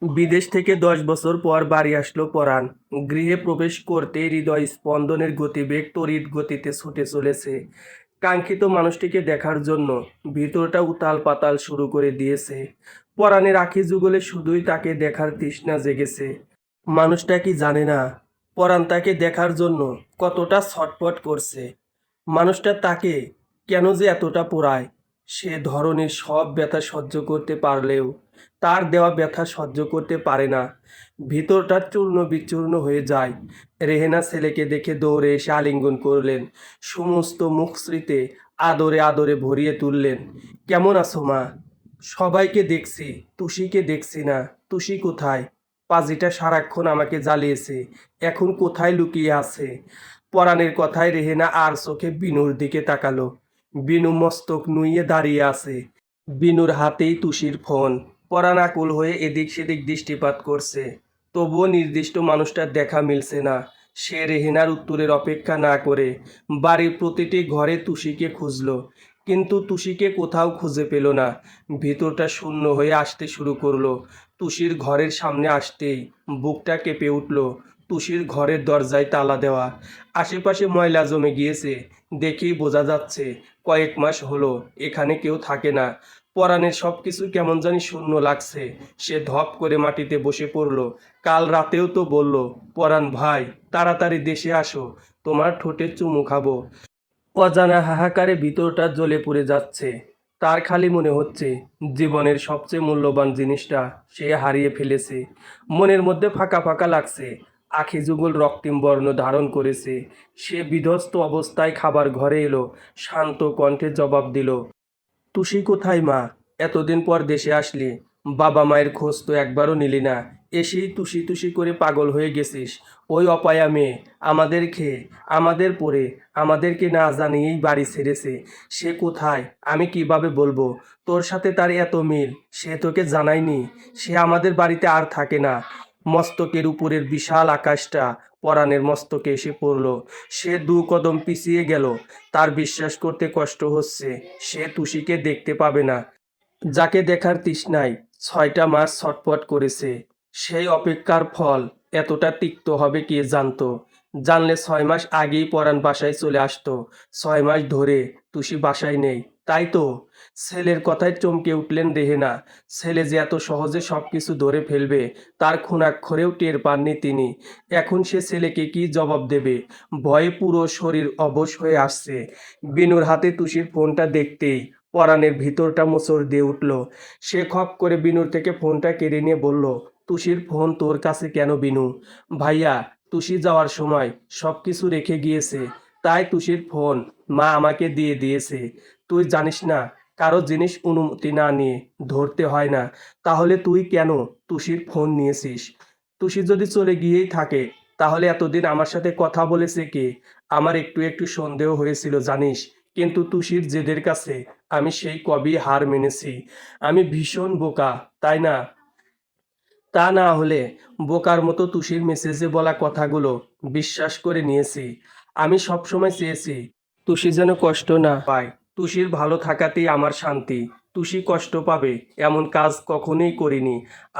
বিদেশ থেকে ১০ বছর পর বাড়ি আসলো পরাণ। গৃহে প্রবেশ করতেই হৃদয় স্পন্দনের গতিবেগ তড়িৎ গতিতে ছুটে চলেছে কাঙ্ক্ষিত মানুষটিকে দেখার জন্য। ভিতরটা উতাল পাতাল শুরু করে দিয়েছে। পরাণের আখি যুগলে শুধুই তাকে দেখার তৃষ্ণা জেগেছে। মানুষটা কি জানে না পরাণ তাকে দেখার জন্য কতটা ছটফট করছে? মানুষটা তাকে কেন যে এতটা পোড়ায়? সে ধরনের সব ব্যথা সহ্য করতে পারলেও তার দেওয়া ব্যথা সহ্য করতে পারে না। ভিতরটা চূর্ণ বিচূর্ণ হয়ে যায়। রেহেনা ছেলেকে দেখে দৌড়ে এসে আলিঙ্গন করলেন। সমস্ত মুখ স্মৃতি আদরে আদরে ভরিয়ে তুললেন। কেমন আছো মা? সবাইকে দেখছি, টুসিকে দেখছি না। টুসি কোথায়? পাজিটা সারাক্ষণ আমাকে জ্বালিয়েছে, এখন কোথায় লুকিয়ে আছে? পরাণের কথায় রেহেনা আর চোখে বিনুর দিকে তাকালো। বিনু মস্তক নুইয়ে দাঁড়িয়ে আছে। বিনুর হাতেই টুসির ফোন। পরাণ আকুল হয়ে এদিক সেদিক দৃষ্টিপাত করছে, তবুও নির্দিষ্ট মানুষটার দেখা মিলছে না। সে রেহেনার উত্তরের অপেক্ষা না করে বাড়ির প্রতিটি ঘরে টুসিকে খুঁজল, কিন্তু টুসিকে কোথাও খুঁজে পেল না। ভিতরটা শূন্য হয়ে আসতে শুরু করলো। টুসির ঘরের সামনে আসতেই বুকটা কেঁপে উঠল। টুসির ঘরের দরজায় তালা দেওয়া। আশেপাশে ময়লা জমে গিয়েছে, দেখেই বোঝা যাচ্ছে কয়েক মাস হলো এখানে কেউ থাকে না। পরাণের সব কিছু কেমন জানি শূন্য লাগছে। সে ধপ করে মাটিতে বসে পড়ল। কাল রাতেও তো বলল, পরাণ ভাই তাড়াতাড়ি দেশে আসো, তোমার ঠোঁটে চুমু খাবো। অজানা হাহাকারে ভিতরটা জ্বলে পুড়ে যাচ্ছে। তার খালি মনে হচ্ছে জীবনের সবচেয়ে মূল্যবান জিনিসটা সে হারিয়ে ফেলেছে। মনের মধ্যে ফাঁকা ফাঁকা লাগছে। আখি যুগল রক্তিম বর্ণ ধারণ করেছে। সে বিধ্বস্ত অবস্থায় খাবার ঘরে এলো, শান্ত কণ্ঠে জবাব দিল, টুসি কোথায় মা? এতদিন পর দেশে আসলি, বাবা মায়ের খোঁজ তো একবারও নিলি না। এসেই টুসি টুসি করে পাগল হয়ে গেছিস। ওই অপায়া মেয়ে আমাদের খেয়ে, আমাদের পরে, আমাদেরকে না জানিয়েই বাড়ি ছেড়েছে। সে কোথায় আমি কিভাবে বলবো? তোর সাথে তার এত মিল, সে তোকে জানায়নি? সে আমাদের বাড়িতে আর থাকে না। মস্তকের উপরের বিশাল আকাশটা পরাণের মস্তকে এসে পড়ল। সে দু কদম পিছিয়ে গেল। তার বিশ্বাস করতে কষ্ট হচ্ছে সে টুসিকে দেখতে পাবে না, যাকে দেখার তৃষ্ণায় 6টা মাস ছটফট করেছে। সেই অপেক্ষার ফল এতটা তিক্ত হবে কে জানতো? জানলে 6 মাস আগেই পরাণ বাসায় চলে আসতো। 6 মাস ধরে টুসি বাসায় নেই, তাই তো? ছেলের কথায় চমকে উঠলেন রেহেনা। ছেলে যে এত সহজে সবকিছু ধরে ফেলবে তার খুনাক্ষরেও টের পাননি তিনি। এখন সে ছেলেকে কি জবাব দেবে? ভয়ে পুরো শরীর অবশ হয়ে আসছে। বিনুর হাতে টুসির ফোনটা দেখতেই পরাণের ভিতরটা মোচড় দিয়ে উঠল। সে খপ করে বিনুর থেকে ফোনটা কেড়ে নিয়ে বলল, টুসির ফোন তোর কাছে কেন বিনু? ভাইয়া, টুসি যাওয়ার সময় সব কিছু রেখে গিয়েছে, তাই টুসির ফোন মা আমাকে দিয়ে দিয়েছে। তুই জানিস না কারো জিনিস অনুমতি না নিয়ে ধরতে হয় না? তাহলে তুই কেন টুসির ফোন নিয়েছিস? টুসি যদি চলে গিয়েই থাকে তাহলে এতদিন আমার সাথে কথা বলেছে কে? আমার একটু একটু সন্দেহ হয়েছিল জানিস, কিন্তু টুসির জেদের কাছে আমি সেই কবেই হার মেনেছি। আমি ভীষণ বোকা, তাই না? তা না হলে বোকার মতো টুসির মেসেজে বলা কথাগুলো বিশ্বাস করে নিয়েছি। আমি সবসময় চেয়েছি টুসি যেন কষ্ট না পায়। টুসির ভালো থাকাতেই আমার শান্তি। টুসি কষ্ট পাবে এমন কাজ কখনোই করিনি।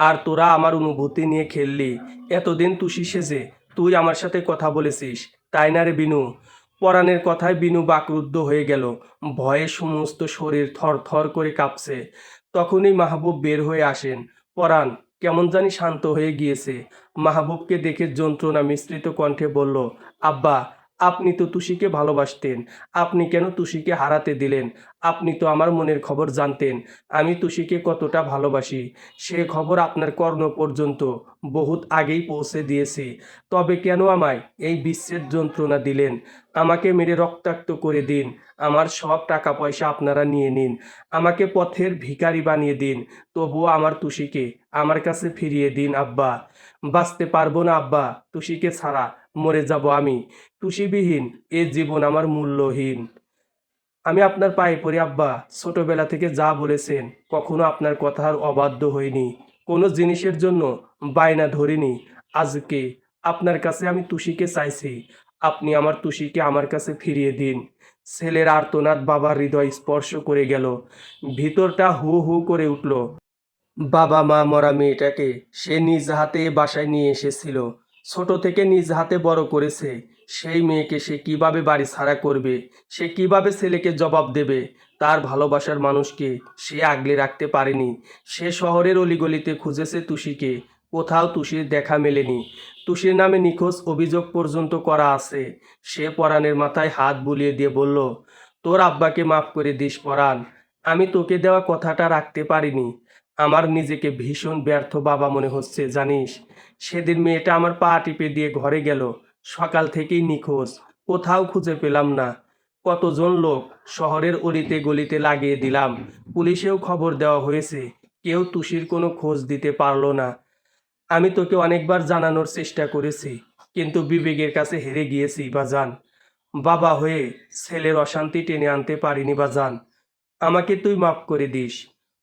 আর তোরা আমার অনুভূতি নিয়ে খেললি। এতদিন টুসি সেজে তুই আমার সাথে কথা বলেছিস, তাই না রে বিনু? পরাণের কথায় বিনু বাকরুদ্ধ হয়ে গেল। ভয়ে সমস্ত শরীর থর থর করে কাঁপছে। তখনই মাহবুব বের হয়ে আসেন। পরাণ কেমন জানি শান্ত হয়ে গিয়েছে। মাহবুবকে দেখে যন্ত্রণা মিশ্রিত কণ্ঠে বলল, আব্বা, আপনি তো টুসিকে ভালোবাসতেন, আপনি কেন টুসিকে হারাতে দিলেন? আপনি তো আমার মনের খবর জানতেন, আমি টুসিকে কতটা ভালোবাসি। সে খবর আপনার কর্ণ পর্যন্ত বহুত আগেই পৌঁছে দিয়েছি। তবে কেন আমায় এই বিচ্ছেদ যন্ত্রণা দিলেন? আমাকে মেরে রক্তাক্ত করে দিন, আমার সব টাকা পয়সা আপনারা নিয়ে নিন, আমাকে পথের ভিখারি বানিয়ে দিন, তবুও আমার টুসিকে আমার কাছে ফিরিয়ে দিন আব্বা। বাঁচতে পারবো না আব্বা, টুসিকে ছাড়া মরে যাব আমি। টুসিবিহীন এ জীবন আমার মূল্যহীন। আমি আপনার পায়ে পড়ি আব্বা, ছোটবেলা থেকে যা বলেছেন কখনো আপনার কথার অবাধ্য হইনি, কোনো জিনিসের জন্য বায়না ধরিনি। আজকে আপনার কাছে আমি টুসিকে চাইছি, আপনি আমার টুসিকে আমার কাছে ফিরিয়ে দিন। ছেলের আর্তনাদ বাবার হৃদয় স্পর্শ করে গেল। ভিতরটা হু হু করে উঠল। বাবা মা মরা মেয়েটাকে সে নিজ হাতে বাসায় নিয়ে এসেছিল। ছোট থেকে নিজ হাতে বড় করেছে। সেই মেয়েকে সে কিভাবে বাড়ি ছাড়া করবে? সে কিভাবে ছেলেকে জবাব দেবে? তার ভালোবাসার মানুষকে সে আগলে রাখতে পারেনি। সে শহরের অলিগলিতে খুঁজেছে টুসিকে, কোথাও টুসির দেখা মেলেনি। টুসির নামে নিখোঁজ অভিযোগ পর্যন্ত করা আছে। সে পরাণের মাথায় হাত বুলিয়ে দিয়ে বলল, তোর আব্বাকে মাফ করে দিস পরাণ। আমি তোকে দেওয়া কথাটা রাখতে পারিনি। আমার নিজেকে ভীষণ ব্যর্থ বাবা মনে হচ্ছে জানিস। সেদিন মেয়েটা আমার পা টিপে দিয়ে ঘরে গেল, সকাল থেকেই নিখোঁজ, কোথাও খুঁজে পেলাম না। কতজন লোক শহরের অলিতে গলিতে লাগিয়ে দিলাম, পুলিশেও খবর দেওয়া হয়েছে, কেউ টুসির কোনো খোঁজ দিতে পারলো না। আমি তোকে অনেকবার জানানোর চেষ্টা করেছি, কিন্তু বিবেকের কাছে হেরে গিয়েছি বাজান। বাবা হয়ে ছেলের অশান্তি টেনে আনতে পারিনি বাজান, আমাকে তুই মাফ করে দিস।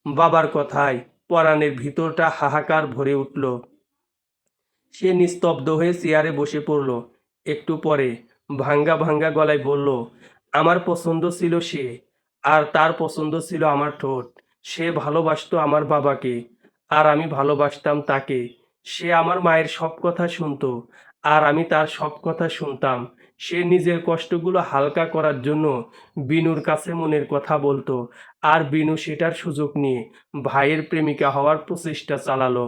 বাবার কথায় পরাণের ভিতরটা হাহাকার ভরে উঠল। সে নিস্তব্ধ হয়ে চেয়ারে বসে পড়ল। একটু পরে ভাঙ্গা ভাঙ্গা গলায় বলল, আমার পছন্দ ছিল সে, আর তার পছন্দ ছিল আমার ঠোঁট। সে ভালোবাসতো আমার বাবাকে, আর আমি ভালোবাসতাম তাকে। সে আমার মায়ের সব কথা শুনতো, আর আমি তার সব কথা শুনতাম। সে নিজের কষ্টগুলো হালকা করার জন্য বিনুর কাছে মনের কথা বলতো, আর বিনু সেটার সুযোগ নিয়ে ভাইয়ের প্রেমিকা হওয়ার প্রচেষ্টা চালালো।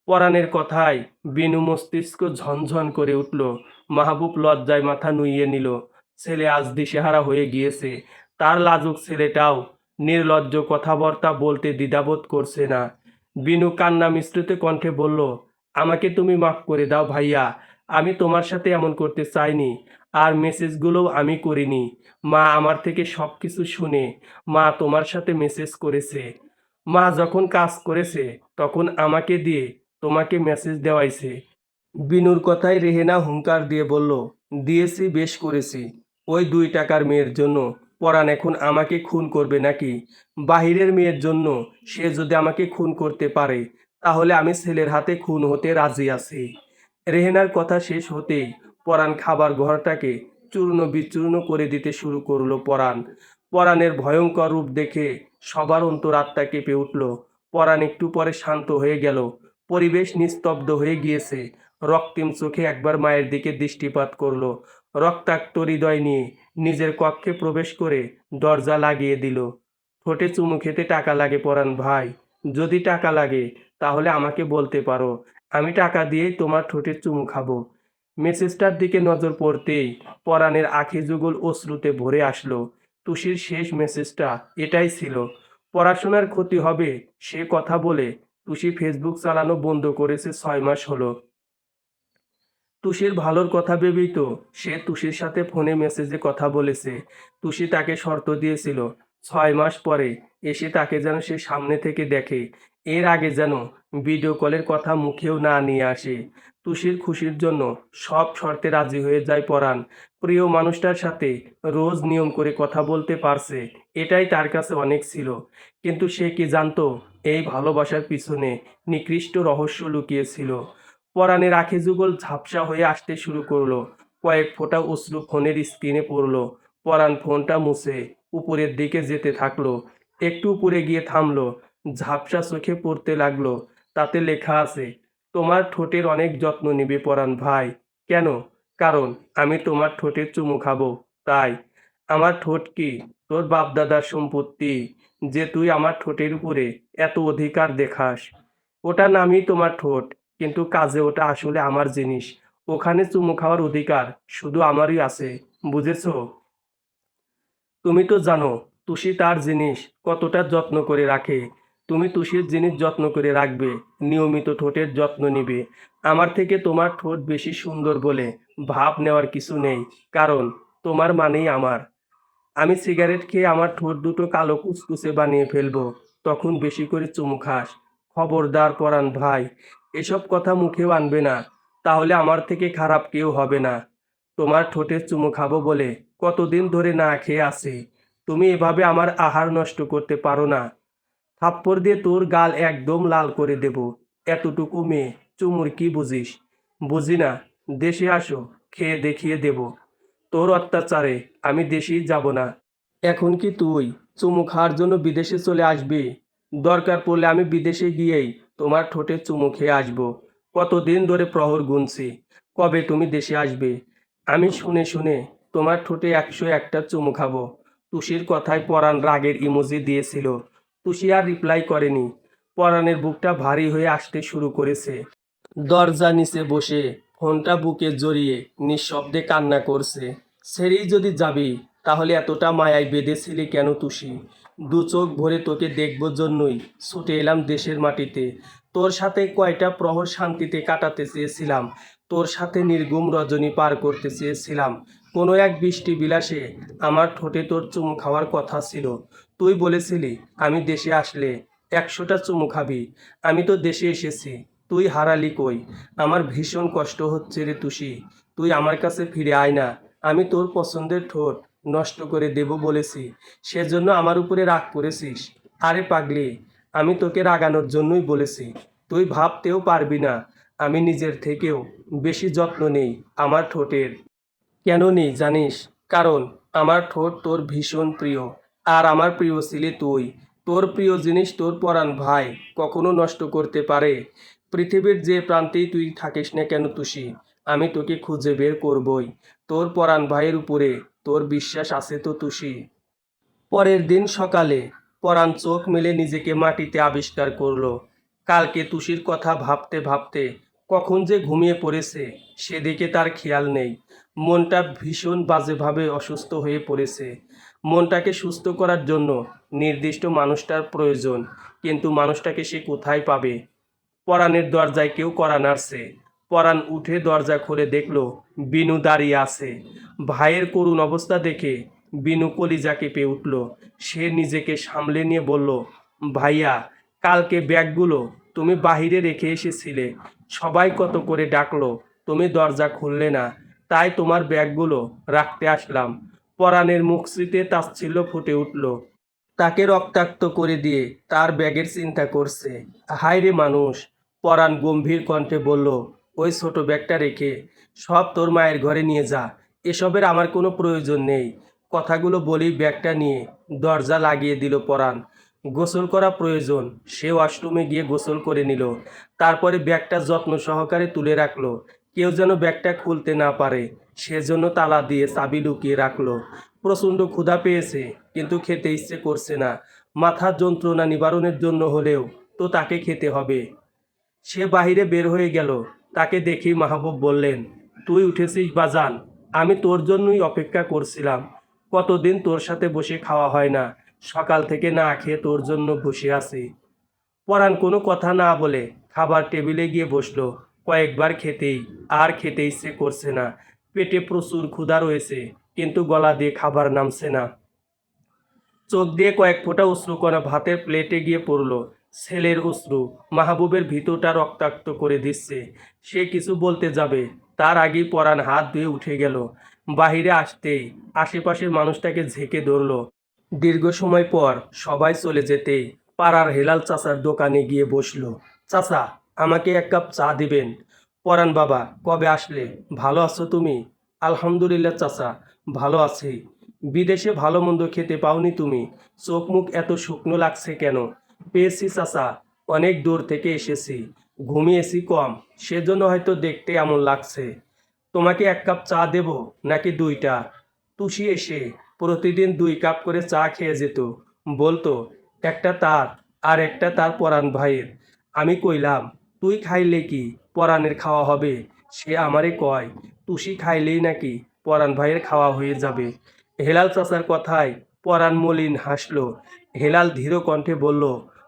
পরাণের কথায় বিনু মস্তিষ্ক ঝনঝন করে উঠল। মাহবুব লজ্জায় মাথা নুইয়ে নিল। ছেলে আজ দিশেহারা হয়ে গিয়েছে। তার লাজুক ছেলেটাও নির্লজ্জ কথাবার্তা বলতে দ্বিধাবোধ করছে না। বিনু কান্না মিশ্রিত কণ্ঠে বলল, আমাকে তুমি মাফ করে দাও ভাইয়া। আমি তোমার সাথে এমন করতে চাইনি, আর মেসেজগুলোও আমি করিনি। মা আমার থেকে সব কিছু শুনে মা তোমার সাথে মেসেজ করেছে। মা যখন কাজ করেছে তখন আমাকে দিয়ে তোমাকে মেসেজ দেওয়াইছে। বিনুর কথায় রেহেনা হুঙ্কার দিয়ে বলল, দিয়েছি, বেশ করেছি। ওই 2 টাকার মেয়ের জন্য পরাণ এখন আমাকে খুন করবে নাকি? বাহিরের মেয়ের জন্য সে যদি আমাকে খুন করতে পারে, তাহলে আমি ছেলের হাতে খুন হতে রাজি আছি। রেহেনার কথা শেষ হতেই পরাণ খাবার ঘরটাকে চূর্ণ বিচূর্ণ করে দিতে শুরু করলো। পরাণের ভয়ঙ্কর রূপ দেখে সবার অন্তরাত্মা কেঁপে উঠল। পরাণ একটু পরে শান্ত হয়ে গেল। পরিবেশ নিস্তব্ধ হয়ে গিয়েছে। রক্তিম চোখে একবার মায়ের দিকে দৃষ্টিপাত করলো। রক্তাক্ত হৃদয় নিয়ে নিজের কক্ষে প্রবেশ করে দরজা লাগিয়ে দিল। ঠোঁটে চুমু খেতে টাকা লাগে পরাণ ভাই? যদি টাকা লাগে তাহলে আমাকে বলতে পারো, আমি টাকা দিয়েই তোমার ঠোঁটে চুমু খাবো। মেসেজটার দিকে নজর পড়তেই পরাণের আখি যুগল অশ্রুতে ভরে আসলো। টুসির শেষ মেসেজটা এটাই ছিল। পড়াশোনার ক্ষতি হবে সে কথা বলে টুসি ফেসবুক চালানো বন্ধ করেছে 6 মাস হলো। টুসির ভালোর কথা ভেবেই তো সে টুসির সাথে ফোনে মেসেজে কথা বলেছে। টুসি তাকে শর্ত দিয়েছিল, 6 মাস পরে এসে তাকে যেন সে সামনে থেকে দেখে। এর আগে যেন ভিডিও কলের কথা মুখেও না নিয়ে আসে। টুসির খুশির জন্য সব শর্তে রাজি হয়ে যায় পরাণ। প্রিয় মানুষটার সাথে রোজ নিয়ম করে কথা বলতে পারছে, এটাই তার কাছে অনেক ছিল। কিন্তু সে কি জানতো এই ভালোবাসার পিছনে নিকৃষ্ট রহস্য লুকিয়েছিল। পরাণের আখি যুগল ঝাপসা হয়ে আসতে শুরু করলো। কয়েক ফোঁটা অশ্রু ফোনের স্ক্রিনে পড়লো। পরাণ ফোনটা মুছে উপরের দিকে যেতে থাকলো। একটু উপরে গিয়ে থামলো। ঝাপসা চোখে পড়তে লাগলো। তাতে লেখা আছে, তোমার ঠোঁটের অনেক যত্ন নিবে পরাণ ভাই। কেন? কারণ আমি তোমার ঠোঁটে চুমু খাবো, তাই। আমার ঠোঁট কি তোর বাপদাদার সম্পত্তি, যে তুই আমার ঠোঁটের উপরে এত অধিকার দেখাস? ওটা নামই তোমার ঠোঁট, কিন্তু কাজে ওটা আসলে আমার জিনিস। ওখানে চুমু খাওয়ার অধিকার শুধু আমারই আছে, বুঝেছো? তুমি তো জানো টুসি তার জিনিস কতটা যত্ন করে রাখে। তুমি টুসির জিনিস যত্ন করে রাখবে, নিয়মিত ঠোঁটের যত্ন নিবে। আমার থেকে তোমার ঠোঁট বেশি সুন্দর বলে ভাব নেওয়ার কিছু নেই, কারণ তোমার মানেই আমার। আমি সিগারেট খেয়ে আমার ঠোঁট দুটো কালো কুচকুচে বানিয়ে ফেলবো, তখন বেশি করে চুমু খাস। খবরদার পরাণ ভাই, এসব কথা মুখেও আনবে না, তাহলে আমার থেকে খারাপ কেউ হবে না। তোমার ঠোঁটে চুমু খাবো বলে কতদিন ধরে না খেয়ে আছি। তুমি এভাবে আমার আহার নষ্ট করতে পারো না। থাপ্পড় দিয়ে তোর গাল একদম লাল করে দেব। এতটুকু মেয়ে, চুমুর কি বুঝিস? বুঝি না? দেশে আসো, খেয়ে দেখিয়ে দেব। তোর অত্যাচারে আমি দেশেই যাব না। এখন কি তুই চুমু খাওয়ার জন্য বিদেশে চলে আসবি? দরকার পড়লে আমি বিদেশে গিয়েই তোমার ঠোঁটে চুমু খেয়ে আসবো। কতদিন ধরে প্রহর গুনছি, কবে তুমি দেশে আসবে। আমি শুনে শুনে তোমার ঠোঁটে 101টা চুমু খাবো। টুসির কথায় পরাণ রাগের ইমোজি দিয়েছিল। টুসি আর রিপ্লাই করেনি। পরাণের বুকটা ভারী হয়ে আসতে শুরু করেছে। দরজা নিচে বসে ফোনটা বুকে জড়িয়ে নিঃশব্দে কান্না করছে। ছেড়েই যদি যাবি, তাহলে এতটা মায়ায় বেঁধেছিলি কেন টুসি? দু চোখ ভরে তোকে দেখবার জন্যই ছুটে এলাম দেশের মাটিতে। তোর সাথে কয়টা প্রহর শান্তিতে কাটাতে চেয়েছিলাম। তোর সাথে নির্ঘুম রজনী পার করতে চেয়েছিলাম। কোনো এক বৃষ্টি বিলাসে আমার ঠোঁটে তোর চুমু খাওয়ার কথা ছিল। তুই বলেছিলি আমি দেশে আসলে 100টা চুমু খাবি। আমি তো দেশে এসেছি, তুই হারালি কই? আমার ভীষণ কষ্ট হচ্ছে রে টুসি। তুই আমার কাছে ফিরে আয় না। আমি তোর পছন্দের ঠোঁট নষ্ট করে দেব বলেছি, সেজন্য আমার উপরে রাগ করেছিস? আরে পাগলি, আমি তোকে রাগানোর জন্যই বলেছি। তুই ভাবতেও পারবি না আমি নিজের থেকেও বেশি যত্ন নেই আমার ঠোঁটের। কেন নেই জানিস? কারণ আমার ঠোঁট তোর ভীষণ প্রিয়। আর আমার প্রিয় ছিলি তুই। তোর প্রিয় জিনিস তোর পরাণ ভাই কখনো নষ্ট করতে পারে? পৃথিবীর যে প্রান্তেই তুই থাকিস না কেন টুসি, আমি তোকে খুঁজে বের করবই। তোর পরাণ ভাইয়ের উপরে তোর বিশ্বাস আছে তো টুসি? পরের দিন সকালে পরাণ চোখ মেলে নিজেকে মাটিতে আবিষ্কার করলো। কালকে টুসির কথা ভাবতে ভাবতে কখন যে ঘুমিয়ে পড়েছে সেদিকে তার খেয়াল নেই। মনটা ভীষণ বাজেভাবে অসুস্থ হয়ে পড়েছে। মনটাকে সুস্থ করার জন্য নির্দিষ্ট মানুষটার প্রয়োজন, কিন্তু মানুষটাকে সে কোথায় পাবে? পরাণের দরজায় কেউ কড়া নাড়ছে। পরাণ উঠে দরজা খুলে দেখল বিনু দাঁড়িয়ে আছে। ভাইয়ের করুণ অবস্থা দেখে বিনু কলিজা কেঁপে উঠল। সে নিজেকে সামলে নিয়ে বলল, ভাইয়া, কালকে ব্যাগগুলো তুমি বাহিরে রেখে এসেছিলে। সবাই কত করে ডাকলো, তুমি দরজা খুললে না, তাই তোমার ব্যাগগুলো রাখতে আসলাম। পরাণের মুখশ্রীতে তাচ্ছিল্য ফুটে উঠল। তাকে রক্তাক্ত করে দিয়ে তার ব্যাগের চিন্তা করছে। হায় রে মানুষ! পরাণ গম্ভীর কণ্ঠে বলল, ওই ছোট ব্যাগটা রেখে সব তোর মায়ের ঘরে নিয়ে যা। এসবের আমার কোনো প্রয়োজন নেই। কথাগুলো বলেই ব্যাগটা নিয়ে দরজা লাগিয়ে দিল পরাণ। গোসল করা প্রয়োজন, সে ওয়াশরুমে গিয়ে গোসল করে নিল। তারপরে ব্যাগটা যত্ন সহকারে তুলে রাখলো। কেউ যেন ব্যাগটা খুলতে না পারে, সেজন্য তালা দিয়ে চাবি লুকিয়ে রাখলো। প্রচণ্ড ক্ষুধা পেয়েছে, কিন্তু খেতে ইচ্ছে করছে না। মাথার যন্ত্রণা নিবারণের জন্য হলেও তো তাকে খেতে হবে। সে বাহিরে বের হয়ে গেল। তাকে দেখেই মাহবুব বললেন, তুই উঠেছিস বাজান? আমি তোর জন্যই অপেক্ষা করছিলাম। কতদিন তোর সাথে বসে খাওয়া হয় না। সকাল থেকে না খেয়ে তোর জন্য বসে আছি। পরাণ কোনো কথা না বলে খাবার টেবিলে গিয়ে বসলো। কয়েকবার খেতেই আর খেতে ইচ্ছে করছে না। পেটে প্রচুর ক্ষুধা রয়েছে, কিন্তু গলা দিয়ে খাবার নামছে না। চোখ দিয়ে কয়েক ফোঁটা অশ্রুকণা ভাতের প্লেটে গিয়ে পড়ল। ছেলের অশ্রু মাহবুবের ভিতরটা রক্তাক্ত করে দিচ্ছে। সে কিছু বলতে যাবে, তার আগেই পরাণ হাত ধুয়ে উঠে গেল। বাহিরে আসতেই আশেপাশের মানুষটাকে ঝেঁকে ধরল। দীর্ঘ সময় পর সবাই চলে যেতেই পাড়ার হেলাল চাচার দোকানে গিয়ে বসলো। চাচা, আমাকে 1 কাপ চা দিবেন? পরাণ বাবা, কবে আসলে? ভালো আছো তুমি? আলহামদুলিল্লাহ চাচা, ভালো আছি। বিদেশে ভালো মন্দ খেতে পাওনি তুমি? চোখ মুখ এত শুকনো লাগছে কেন? পেয়েছি চাচা, অনেক দূর থেকে এসেছি, ঘুমিয়েছি কম, সেজন্য হয়তো দেখতে এমন লাগছে। তোমাকে 1 কাপ চা দেব নাকি 2টা? টুসি এসে প্রতিদিন 2 কাপ করে চা খেয়ে যেত। বলতো, একটা তার আর একটা তার পরাণ ভাইয়ের। আমি কইলাম, তুই খাইলে কি পরাণের খাওয়া হবে? সে আমারে কয়, টুসি খাইলেই নাকি পরাণ ভাইয়ের খাওয়া হয়ে যাবে। হেলাল চাচার কথায় পরাণ মলিন হাসল। হেলাল ধীর কণ্ঠে বলল,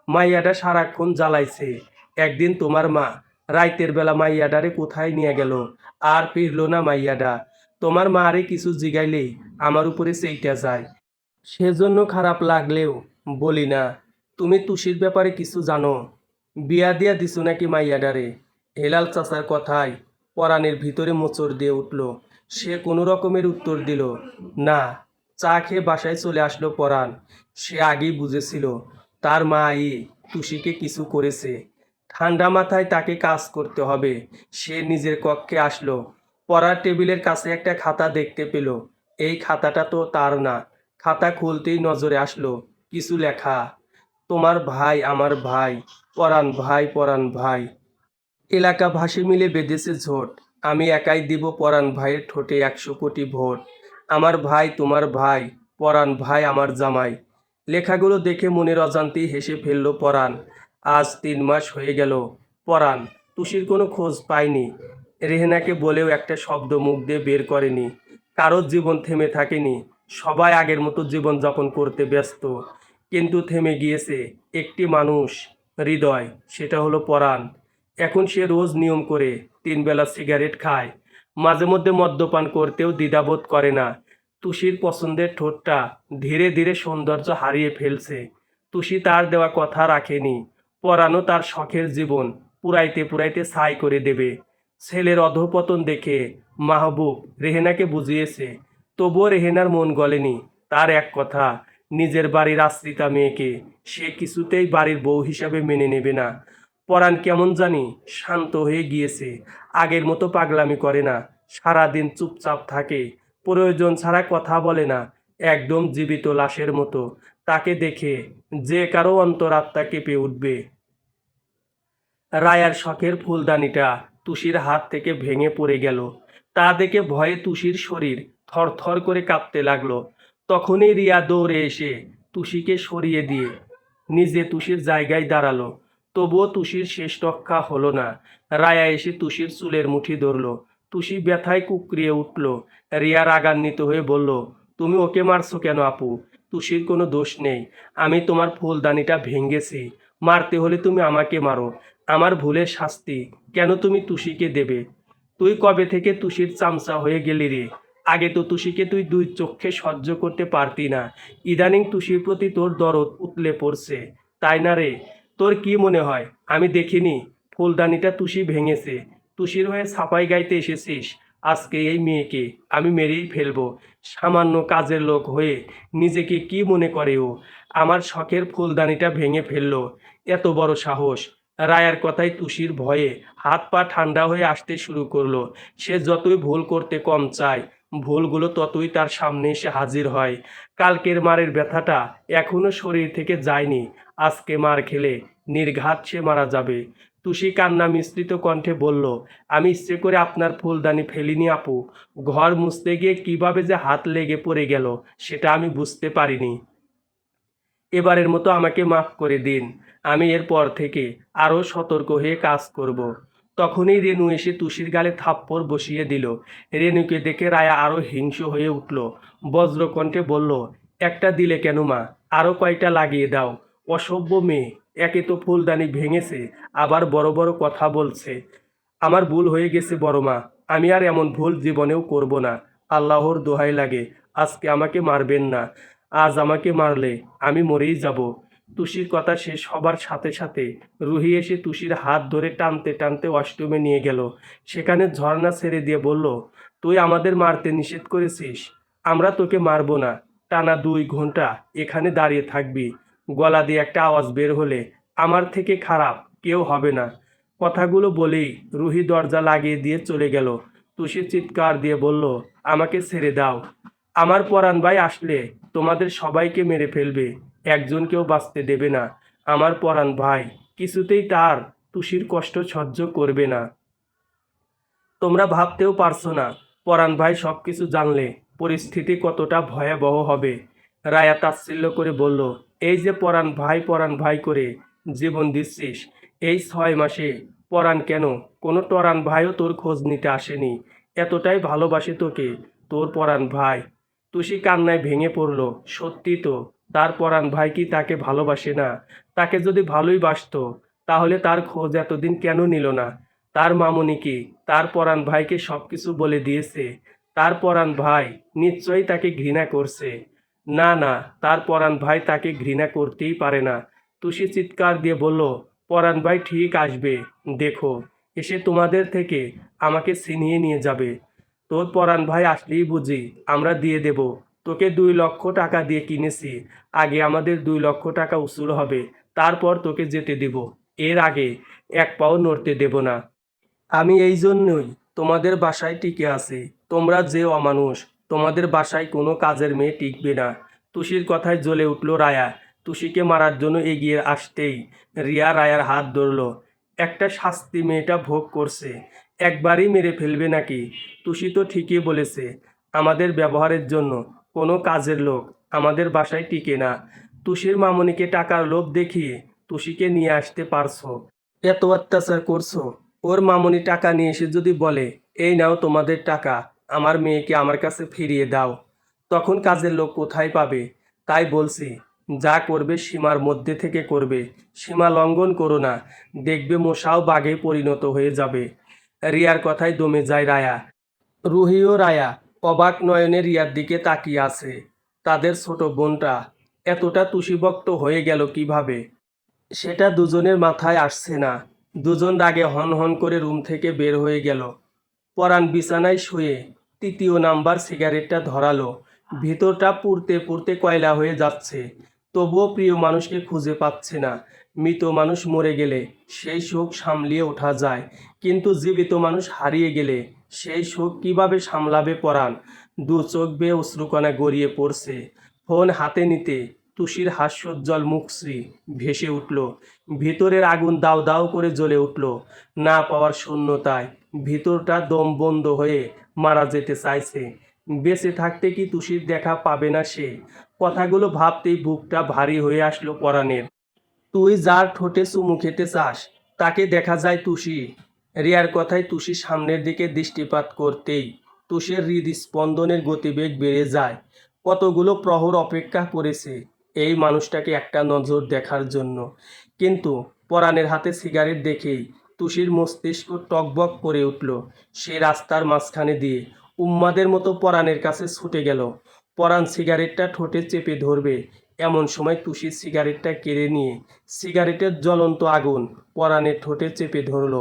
মাইয়াটা সারাক্ষণ জ্বালাইছে। একদিন তোমার মা রাইতের বেলা মাইয়াডারে কোথায় নিয়ে গেল, আর ফিরল না মাইয়াডা। তোমার মা আরে কিছু জিগাইলেই আমার উপরে চেইটা যায়। সেজন্য খারাপ লাগলেও বলি না। তুমি টুসির ব্যাপারে কিছু জানো? বিয়া দিয়া দিছো নাকি মাইয়াডারে? হেলাল চাচার কথায় পরাণের ভিতরে মোচড় দিয়ে উঠল। সে কোনো রকমের উত্তর দিল না। চা খেয়ে বাসায় চলে আসলো পরাণ। সে আগেই বুঝেছিল তার মা টুসিকে কিছু করেছে। ঠান্ডা মাথায় তাকে কাজ করতে হবে। সে নিজের কক্ষে আসলো। পড়ার টেবিলের কাছে একটা খাতা দেখতে পেল। এই খাতাটা তো তার না। খাতা খুলতেই নজরে আসলো কিছু লেখা। তোমার ভাই আমার ভাই, পরাণ ভাই পরাণ ভাই। এলাকাবাসী মিলে বেঁধেছে ঝোট, আমি একাই দিব পরাণ ভাইয়ের ঠোঁটে 100 কোটি ভোট। আমার ভাই তোমার ভাই, পরাণ ভাই আমার জামাই। লেখাগুলো দেখে মনের অজান্তেই হেসে ফেলল পরাণ। আজ 3 মাস হয়ে গেল। পরাণ তুষির কোনো খোঁজ পায়নি। রেহেনাকে বলেও একটা শব্দ মুখ দিয়ে বের করেনি। কারোর জীবন থেমে থাকেনি। সবাই আগের মতো জীবনযাপন করতে ব্যস্ত। কিন্তু থেমে গিয়েছে একটি মানুষ, হৃদয়, সেটা হলো পরাণ। এখন সে রোজ নিয়ম করে 3 বেলা সিগারেট খায়। মাঝে মধ্যে মদ্যপান করতেও দ্বিধাবোধ করে না। তুষির পছন্দের ঠোঁটটা ধীরে ধীরে সৌন্দর্য হারিয়ে ফেলছে। তুষি তার দেওয়া কথা রাখেনি। পরাণও তার শখের জীবন পুরাইতে পুরাইতে ছাই করে দেবে। ছেলের অধঃপতন দেখে মাহবুব রেহেনাকে বুঝিয়েছে। তবুও রেহেনার মন গলেনি। তার এক কথা, নিজের বাড়ির আশ্রিতা মেয়েকে সে কিছুতেই বাড়ির বউ হিসাবে মেনে নেবে না। পরাণ কেমন জানি শান্ত হয়ে গিয়েছে। আগের মতো পাগলামি করে না। সারাদিন চুপচাপ থাকে। প্রয়োজন ছাড়া কথা বলে না। একদম জীবিত লাশের মতো। তাকে দেখে যে কারো অন্তরাত্মা কেঁপে উঠবে। রায়ার শখের ফুলদানিটা তুষির হাত থেকে ভেঙে পড়ে গেল। তা দেখে ভয়ে তুষির শরীর থরথর করে কাঁপতে লাগলো। তখনই রিয়া দৌড়ে এসে তুষিকে সরিয়ে দিয়ে নিজে তুষির জায়গায় দাঁড়ালো। তবুও তুষির শেষ রক্ষা হলো না। রায়া এসে তুষির চুলের মুঠি ধরলো। তুষি ব্যথায় কুকরিয়ে উঠল। রিয়া রাগান্বিত হয়ে বলল, তুমি ওকে মারছো কেন আপু? তুষির কোনো দোষ নেই। আমি তোমার ফুলদানিটা ভেঙেছি। মারতে হলে তুমি আমাকে মারো। আমার ভুলের শাস্তি কেন তুমি তুষিকে দেবে? তুই কবে থেকে তুষির চামচা হয়ে গেলি রে? আগে তো তুষিকে তুই 2 চোখে সহ্য করতে পারতি না। ইদানিং তুষির প্রতি তোর দরদ উতলে পড়ছে, তাই না রে? তোর কি মনে হয় আমি দেখিনি ফুলদানিটা তুষি ভেঙেছে? তুষির হয়ে ছাপাই গাইতে এসেছিস? আজকে এই মেয়েকে আমি মেরেই ফেলবো। সামান্য কাজের লোক হয়ে নিজেকে কি মনে করে ও? আমার শখের ফুলদানিটা ভেঙে ফেললো, এত বড় সাহস! রায়ার কথায় তুষির ভয়ে হাত পা ঠান্ডা হয়ে আসতে শুরু করলো। সে যতই ভুল করতে কম চায়, ভুলগুলো ততই তার সামনে এসে হাজির হয়। কালকের মারের ব্যথাটা এখনো শরীর থেকে যায়নি। আজকে মার খেলে নির্ঘাত সে মারা যাবে। তুষি কান্না মিশ্রিত কণ্ঠে বলল, আমি ইচ্ছে করে আপনার ফুলদানি ফেলিনি আপু। ঘর মুছতে গিয়ে কিভাবে যে হাত লেগে পড়ে গেল সেটা আমি বুঝতে পারিনি। এবারের মতো আমাকে মাফ করে দিন। আমি এরপর থেকে আরও সতর্ক হয়ে কাজ করব। তখনই রেনু এসে তুষির গালে থাপ্পড় বসিয়ে দিল। রেনুকে দেখে রায়া আরও হিংস্র হয়ে উঠল। বজ্রকণ্ঠে বলল, একটা দিলে কেন মা? আরও কয়টা লাগিয়ে দাও। অসভ্য মেয়ে, একে তো ফুলদানি ভেঙেছে, আবার বড় বড় কথা বলছে। আমার ভুল হয়ে গেছে বড় মা। আমি আর এমন ভুল জীবনেও করব না। আল্লাহর দোহাই লাগে, আজকে আমাকে মারবেন না। আজ আমাকে মারলে আমি মরেই যাব। তুষির কথা শেষ হবার সাথে সাথে রুহি এসে তুষির হাত ধরে টানতে টানতে ওয়াশরুমে নিয়ে গেল। সেখানে ঝর্ণা ছেড়ে দিয়ে বলল, তুই আমাদের মারতে নিষেধ করেছিস, আমরা তোকে মারবো না। টানা 2 ঘন্টা এখানে দাঁড়িয়ে থাকবি। গলা দিয়ে একটা আওয়াজ বের হলে আমার থেকে খারাপ কেউ হবে না। কথাগুলো বলেই রুহি দরজা লাগিয়ে দিয়ে চলে গেল। তুষি চিৎকার দিয়ে বলল, আমাকে ছেড়ে দাও। আমার পরাণ ভাই আসলে তোমাদের সবাইকে মেরে ফেলবে। একজনকেও বাঁচতে দেবে না। আমার পরাণ ভাই কিছুতেই তার তুষির কষ্ট সহ্য করবে না। তোমরা ভাবতেও পারছো না পরাণ ভাই সব কিছু জানলে পরিস্থিতি কতটা ভয়াবহ হবে। রায়া তাচ্ছিল্য করে বলল, এই যে পরাণ ভাই করে জীবন দিচ্ছিস, এই 6 মাসে পরাণ কেন কোনো টরান ভাইও তোর খোঁজ নিতে আসেনি? এতটাই ভালোবাসে তোকে তোর পরাণ ভাই? তুষি কান্নায় ভেঙে পড়ল। সত্যি তো, তার পরাণ ভাই কি তাকে ভালোবাসে না? তাকে যদি ভালোই বাসতো তাহলে তার খোঁজ এতদিন কেন নিল না? তার মামুনি কি তার পরাণ ভাইকে সবকিছু বলে দিয়েছে? তার পরাণ ভাই নিশ্চয়ই তাকে ঘৃণা করছে। না না, তার পরাণ ভাই তাকে ঘৃণা করতেই পারে না। তুষি চিৎকার দিয়ে বলল, পরাণ ভাই ঠিক আসবে, দেখো, এসে তোমাদের থেকে আমাকে ছিনিয়ে নিয়ে যাবে। তোর পরাণ ভাই আসলেই বুঝি আমরা দিয়ে দেব। তোকে 2 লক্ষ টাকা দিয়ে কিনেছি। আগে আমাদের 2 লক্ষ টাকা উসুল হবে, তারপর তোকে যেতে দেব। এর আগে এক পাও নড়তে দেব না। আমি এই জন্যই তোমাদের বাসায় টিকে আছি। তোমরা যে অমানুষ, তোমাদের বাসায় কোনো কাজের মেয়ে টিকবে না। তুষির কথায় জ্বলে উঠল রায়া। টুসিকে মারার জন্য এগিয়ে আসতেই রিয়া রায়ার হাত ধরল। একটা শাস্তি মেয়েটা ভোগ করছে, একবারই মেরে ফেলবে নাকি? টুসি তো ঠিকই বলেছে, আমাদের ব্যবহারের জন্য কোনো কাজের লোক আমাদের বাসায় টিকে না। টুসির মামনিকে টাকার লোভ দেখিয়ে টুসিকে নিয়ে আসতে পারছো, এত অত্যাচার করছো। ওর মামনি টাকা নিয়ে এসে যদি বলে, এই নাও তোমাদের টাকা, আমার মেয়েকে আমার কাছে ফিরিয়ে দাও, তখন কাজের লোক কোথায় পাবে? তাই বলছি, যা করবে সীমার মধ্যে থেকে করবে, সীমা লঙ্ঘন করো না, দেখবে মশাও বাঘে পরিণত হয়ে যাবে। রিয়ার কথায় দমে যায় রায়া। রুহি ও রায়া অবাক নয়নে রিয়ার দিকে তাকিয়ে আছে। তাদের ছোট বোনটা এতটা তুষিভক্ত হয়ে গেল কিভাবে, সেটা দুজনের মাথায় আসছে না। দুজন রাগে হন হন করে রুম থেকে বের হয়ে গেল। পরাণ বিছানায় শুয়ে তৃতীয় নাম্বার সিগারেটটা ধরালো। ভিতরটা পুড়তে পুড়তে কয়লা হয়ে যাচ্ছে। তবুও প্রিয় মানুষকে খুঁজে পাচ্ছে না। মৃত মানুষ মরে গেলে সেই শোক সামলিয়ে ওঠা যায়, কিন্তু জীবিত মানুষ হারিয়ে গেলে সেই শোক কিভাবে সামলাবে পরাণ? দু চোখ বেয়ে অশ্রুকণা গড়িয়ে পড়ছে। ফোন হাতে নিতে টুসির হাস্যোজ্জ্বল মুখশ্রী ভেসে উঠল। ভিতরের আগুন দাউ দাউ করে জ্বলে উঠল। না পাওয়ার শূন্যতায় ভিতরটা দম বন্ধ হয়ে মারা যেতে চাইছে। বেঁচে থাকতে কি টুসির দেখা পাবে না সে? কথাগুলো ভাবতেই বুকটা ভারী হয়ে আসলো পরাণের। তুই যার ঠোঁটে চুমু খেতে চাস তাকে দেখা যায় টুসি। রিয়ার কথায় টুসি সামনের দিকে দৃষ্টিপাত করতেই টুসির হৃদস্পন্দনের গতিবেগ বেড়ে যায়। কতগুলো প্রহর অপেক্ষা করেছে এই মানুষটাকে একটা নজর দেখার জন্য, কিন্তু পরাণের হাতে সিগারেট দেখেই টুসির মস্তিষ্ক টকবক করে উঠল। সে রাস্তার মাঝখানে দিয়ে উন্মাদের মতো পরাণের কাছে ছুটে গেল। পরাণ সিগারেটটা ঠোঁটে চেপে ধরবে, এমন সময় টুসির সিগারেটটা কেড়ে নিয়ে সিগারেটের জ্বলন্ত আগুন পরাণের ঠোঁটে চেপে ধরল।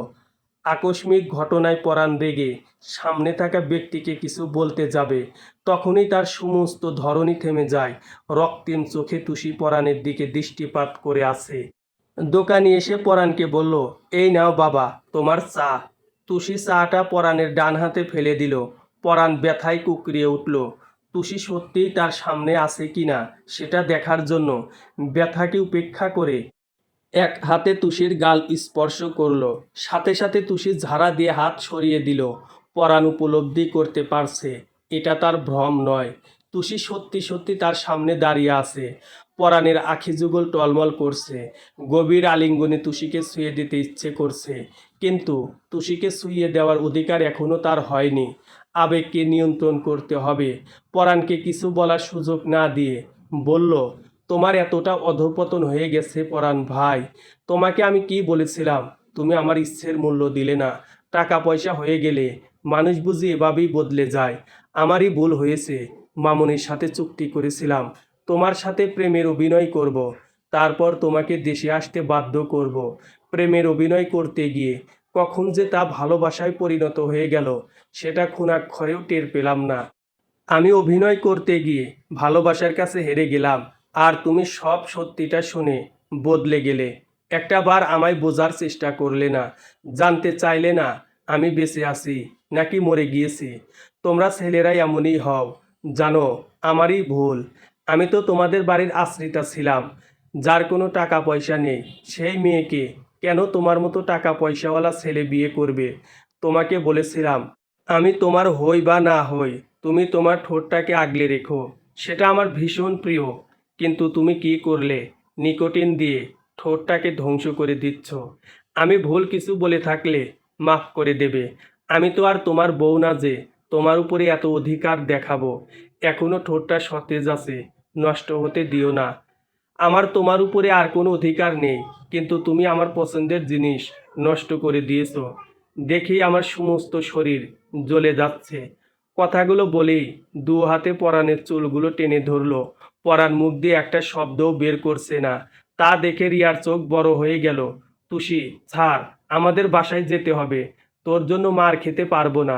আকস্মিক ঘটনায় পরাণ রেগে সামনে থাকা ব্যক্তিকে কিছু বলতে যাবে, তখনই তার সমস্ত ধরনই থেমে যায়। রক্তিম চোখে টুসি পরাণের দিকে দৃষ্টিপাত করে আছে। দোকানি এসে পরাণকে বলল, এই নাও বাবা তোমার চা। টুসি চাটা পরাণের ডান হাতে ফেলে দিল। পরাণ ব্যথায় কুঁকড়িয়ে উঠল। টুসি সত্যিই তার সামনে আছে কিনা সেটা দেখার জন্য ব্যথাকে উপেক্ষা করে এক হাতে টুসির গাল স্পর্শ করলো। সাথে সাথে টুসি ঝাড়া দিয়ে হাত সরিয়ে দিল। পরাণ উপলব্ধি করতে পারছে এটা তার ভ্রম নয়। টুসি সত্যি সত্যি তার সামনে দাঁড়িয়ে আছে। পরাণের আখি যুগল টলমল করছে। গভীর আলিঙ্গনে টুসিকে ছুঁয়ে দিতে ইচ্ছে করছে, কিন্তু টুসিকে ছুঁয়ে দেওয়ার অধিকার এখনো তার হয়নি। আবেগকে নিয়ন্ত্রণ করতে হবে। পরাণকে কিছু বলার সুযোগ না দিয়ে বলল, তোমার এতটা অধঃপতন হয়ে গেছে পরাণ ভাই, তোমাকে আমি কি বলেছিলাম? তুমি আমার ইচ্ছের মূল্য দিলে না। টাকা পয়সা হয়ে গেলে মানুষ বুঝি এভাবেই বদলে যায়। আমারই ভুল হয়েছে। মামুনির সাথে চুক্তি করেছিলাম তোমার সাথে প্রেমের অভিনয় করব, তারপর তোমাকে দেশে আসতে বাধ্য করব। প্রেমের অভিনয় করতে গিয়ে কখন যে তা ভালোবাসায় পরিণত হয়ে গেল সেটা ক্ষণাক্ষরেও টের পেলাম না। আমি অভিনয় করতে গিয়ে ভালোবাসার কাছে হেরে গেলাম, আর তুমি সব সত্যিটা শুনে বদলে গেলে। একটা বার আমায় বোঝার চেষ্টা করলে না, জানতে চাইলে না আমি বেঁচে আছি নাকি মরে গিয়েছি। তোমরা ছেলেরাই এমনই হও, জানো আমারই ভুল। আমি তো তোমাদের বাড়ির আশ্রিতা ছিলাম, যার কোনো টাকা পয়সা নেই। সেই মেয়েকে কেন তোমার মতো টাকা পয়সাওয়ালা ছেলে বিয়ে করবে? তোমাকে বলেছিলাম, আমি তোমার হই বা না হই, তুমি তোমার ঠোঁটটাকে আগলে রেখো, সেটা আমার ভীষণ প্রিয়। কিন্তু তুমি কি করলে? নিকোটিন দিয়ে ঠোঁটটাকে ধ্বংস করে দিচ্ছ। আমি ভুল কিছু বলে থাকলে মাফ করে দেবে। আমি তো আর তোমার বউ না যে তোমার উপরে এত অধিকার দেখাবো। এখনো ঠোঁটটা সতেজ আছে, নষ্ট হতে দিও না। আমার তোমার উপরে আর কোনো অধিকার নেই, কিন্তু তুমি আমার পছন্দের জিনিস নষ্ট করে দিয়েছো। দেখেই আমার সমস্ত শরীর জ্বলে যাচ্ছে। কথাগুলো বলেই দু হাতে পরাণের চুলগুলো টেনে ধরলো। পরাণ মুখ দিয়ে একটা শব্দও বের করছে না। তা দেখে রিয়ার চোখ বড় হয়ে গেল। টুসি ছাড়, আমাদের বাসায় যেতে হবে, তোর জন্য মার খেতে পারবো না।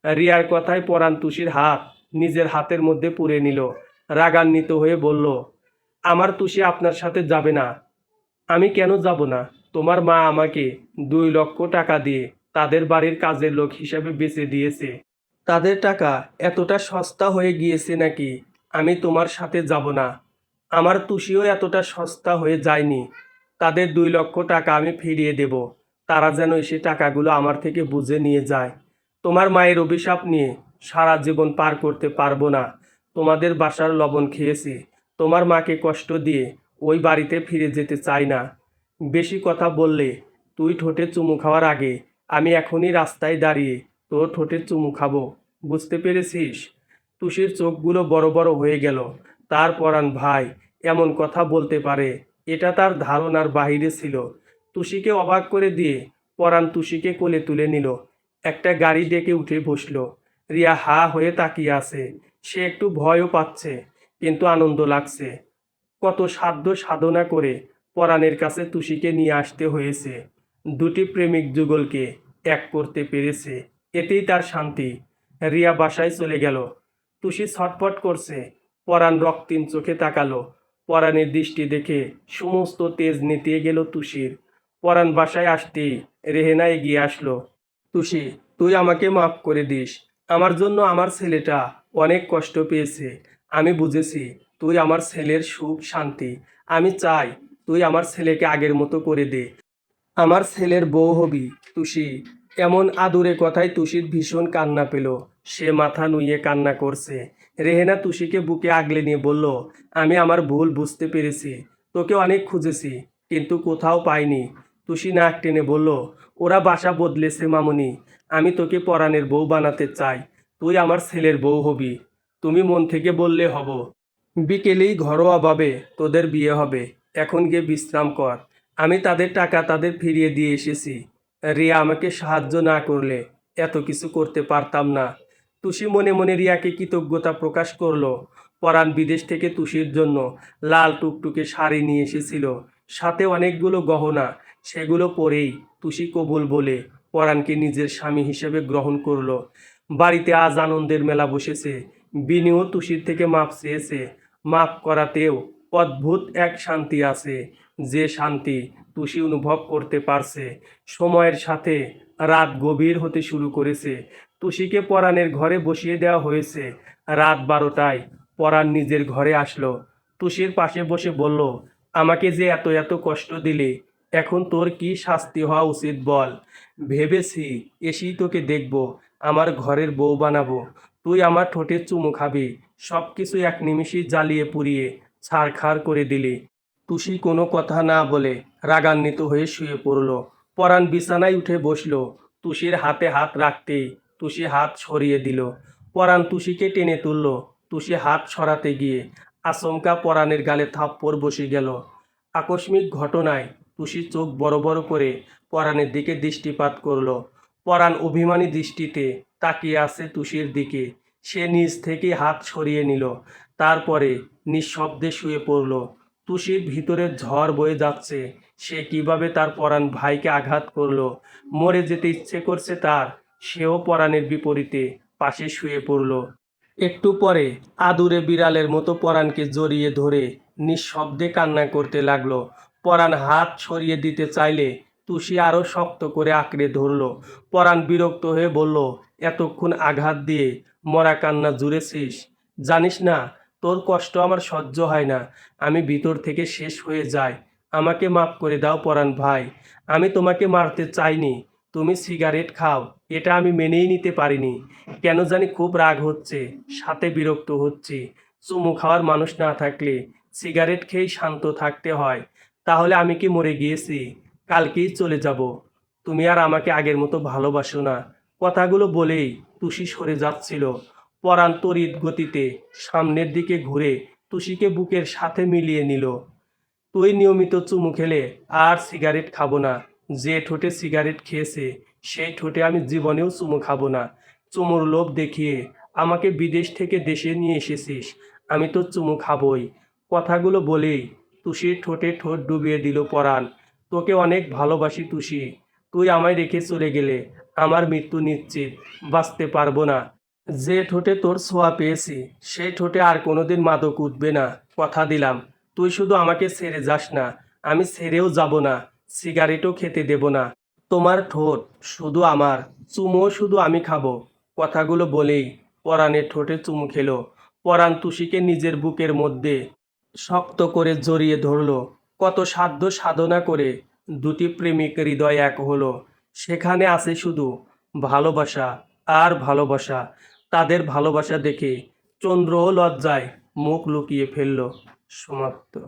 রিয়ার কথায় পরাণ টুসির হাত নিজের হাতের মধ্যে পুরে নিল। রাগান্বিত হয়ে বলল, আমার টুসি আপনার সাথে যাবে না। আমি কেন যাব না? তোমার মা আমাকে 2 লক্ষ টাকা দিয়ে তাদের বাড়ির কাজের লোক হিসাবে বেচে দিয়েছে। তাদের টাকা এতটা সস্তা হয়ে গিয়েছে নাকি আমি তোমার সাথে যাব না? আমার তুষিও এতটা সস্তা হয়ে যায়নি। তাদের 2 লক্ষ টাকা আমি ফিরিয়ে দেব। তারা যেন এসে টাকাগুলো আমার থেকে বুঝে নিয়ে যায়। তোমার মায়ের অভিশাপ নিয়ে সারা জীবন পার করতে পারবো না। তোমাদের বাসার লবণ খেয়েছি। তোমার মাকে কষ্ট দিয়ে ওই বাড়িতে ফিরে যেতে চাই না। বেশি কথা বললে তুই ঠোঁটে চুমু খাওয়ার আগে আমি এখনই রাস্তায় দাঁড়িয়ে তোর ঠোঁটে চুমু খাবো। বুঝতে পেরেছিস? তুষির চোখগুলো বড় বড় হয়ে গেল। তার পরাণ ভাই এমন কথা বলতে পারে, এটা তার ধারণার বাহিরে ছিল। তুষিকে অবাক করে দিয়ে পরাণ তুষিকে কোলে তুলে নিল। একটা গাড়ি ডেকে উঠে বসল। রিয়া হা হয়ে তাকিয়ে আছে। সে একটু ভয়ও পাচ্ছে, কিন্তু আনন্দ লাগছে। কত সাধ্য সাধনা করে পরাণের কাছে তুষিকে নিয়ে আসতে হয়েছে। দুটি প্রেমিক যুগলকে এক করতে পেরেছে, এতেই তার শান্তি। রিয়া বাসায় চলে গেল। তুষি ছটফট করছে। পরাণ রক্তিম চোখে তাকালো। পরাণের দৃষ্টি দেখে সমস্ত তেজ নেতিয়ে গেল তুষির। পরাণ বাসায় আসতেই রেহেনা এগিয়ে আসলো। তুষি, তুই আমাকে মাফ করে দিস। আমার জন্য আমার ছেলেটা অনেক কষ্ট পেয়েছে। আমি বুঝেছি তুই আমার ছেলের সুখ শান্তি। আমি চাই তুই আমার ছেলেকে আগের মতো করে দে। আমার ছেলের বউ হবি তুষি। এমন আদুরে কথায় তুষির ভীষণ কান্না পেল। সে মাথা নুইয়ে কান্না করছে। রেহেনা তুষিকে বুকে আগলে নিয়ে বলল, আমি আমার ভুল বুঝতে পেরেছি। তোকে অনেক খুঁজেছি, কিন্তু কোথাও পাইনি। তুষি নাক টেনে বলল, ওরা বাসা বদলেছে মামুনি। আমি তোকে পরাণের বউ বানাতে চাই। তুই আমার ছেলের বউ হবি। তুমি মন থেকে বললে হব। বিকেলেই ঘরোয়াভাবে তোদের বিয়ে হবে। এখন গিয়ে বিশ্রাম কর। আমি তাদের টাকা তাদের ফিরিয়ে দিয়ে এসেছি। রিয়া আমাকে সাহায্য না করলে এত কিছু করতে পারতাম না। তুষি মনে মনে রিয়াকে কৃতজ্ঞতা প্রকাশ করলো। পরাণ বিদেশ থেকে তুষির জন্য লাল টুকটুকে শাড়ি নিয়ে এসেছিল, সাথে অনেকগুলো গহনা। সেগুলো পরেই তুষি কবুল বলে পরাণকে নিজের স্বামী হিসেবে গ্রহণ করলো। বাড়িতে আজ আনন্দের মেলা বসেছে। বিনিও তুষির থেকে মাপ চেয়েছে। মাপ করাতেও অদ্ভুত এক শান্তি আছে, যে শান্তি তুষি অনুভব করতে পারছে। সময়ের সাথে রাত গভীর হতে শুরু করেছে। তুষিকে পরাণের ঘরে বসিয়ে দেওয়া হয়েছে। রাত 12টায় পরাণ নিজের ঘরে আসলো। তুষির পাশে বসে বলল, আমাকে যে এত এত কষ্ট দিলে, এখন তোর কি শাস্তি হওয়া উচিত বল। ভেবেছি এসেই তোকে দেখব, আমার ঘরের বউ বানাবো। তুই আমার ঠোঁটে চুমু খাবি। সব কিছু এক নিমিষেই জ্বালিয়ে পুড়িয়ে ছারখার করে দিলি। তুষি কোনো কথা না বলে রাগান্বিত হয়ে শুয়ে পড়ল। পরাণ বিছানায় উঠে বসল। তুষির হাতে হাত রাখতেই তুষি হাত সরিয়ে দিল। পরাণ তুষিকে টেনে তুলল। তুষি হাত সরাতে গিয়ে আচমকা পরাণের গালে থাপ্পড় বসে গেল। আকস্মিক ঘটনায় তুষি চোখ বড় বড় করে পরাণের দিকে দৃষ্টিপাত করল। পরাণ অভিমানী দৃষ্টিতে তাকিয়ে আছে তুষির দিকে। সে নিজ থেকে হাত সরিয়ে নিল। তারপরে নিঃশব্দে শুয়ে পড়ল। তুষির ভিতরে ঝড় বয়ে যাচ্ছে। সে কিভাবে তার পরাণ ভাইকে আঘাত করলো। মরে যেতে ইচ্ছে করছে তার। সেও পরাণের বিপরীতে পাশে শুয়ে পড়ল। একটু পরে আদুরে বিড়ালের মতো পরাণকে জড়িয়ে ধরে নিঃশব্দে কান্না করতে লাগলো। পরাণ হাত সরিয়ে দিতে চাইলে তুষি আরো শক্ত করে আঁকড়ে ধরল। পরাণ বিরক্ত হয়ে বলল, এতক্ষণ আঘাত দিয়ে মরা কান্না জুড়েছিস। জানিস না তোর কষ্ট আমার সহ্য হয় না। আমি ভিতর থেকে শেষ হয়ে যাই। আমাকে মাফ করে দাও পরাণ ভাই। আমি তোমাকে মারতে চাইনি। তুমি সিগারেট খাও, এটা আমি মেনেই নিতে পারিনি। কেন জানি খুব রাগ হচ্ছে, সাথে বিরক্ত হচ্ছি। চুমু খাওয়ার মানুষ না থাকলে সিগারেট খেয়েই শান্ত থাকতে হয়। তাহলে আমি কি মরে গিয়েছি? কালকেই চলে যাব। তুমি আর আমাকে আগের মতো ভালোবাসো না। কথাগুলো বলেই তুষি সরে যাচ্ছিল। পরাণ তড়িৎ গতিতে সামনের দিকে ঘুরে তুষিকে বুকের সাথে মিলিয়ে নিল। তুই নিয়মিত চুমু খেলে আর সিগারেট খাবো না। যে ঠোঁটে সিগারেট খেয়েছে সেই ঠোঁটে আমি জীবনেও চুমু খাবো না। চুমুর লোভ দেখিয়ে আমাকে বিদেশ থেকে দেশে নিয়ে এসেছিস, আমি তো চুমু খাবই। কথাগুলো বলেই তুষির ঠোঁটে ঠোঁট ডুবিয়ে দিল পরাণ। তোকে অনেক ভালোবাসি তুষি। তুই আমায় রেখে চলে গেলে আমার মৃত্যু নিশ্চিত। বাঁচতে পারবো না। যে ঠোঁটে তোর ছোঁয়া পেয়েছি সেই ঠোঁটে আর কোনোদিন মাদক উঠবে না, কথা দিলাম। তুই শুধু আমাকে ছেড়ে যাস না। আমি ছেড়েও যাব না। সিগারেটও খেতে দেব না। তোমার ঠোঁট শুধু আমার, চুমুও শুধু আমি খাবো। কথাগুলো বলেই পরাণের ঠোঁটে চুমু খেলো। পরাণ তুষিকে নিজের বুকের মধ্যে শক্ত করে জড়িয়ে ধরলো। কত সাধ্য সাধনা করে দুটি প্রেমিক হৃদয় এক হলো। সেখানে আছে শুধু ভালোবাসা আর ভালোবাসা। তাদের ভালোবাসা দেখে চন্দ্রও লজ্জায় মুখ লুকিয়ে ফেলল। সমাপ্ত।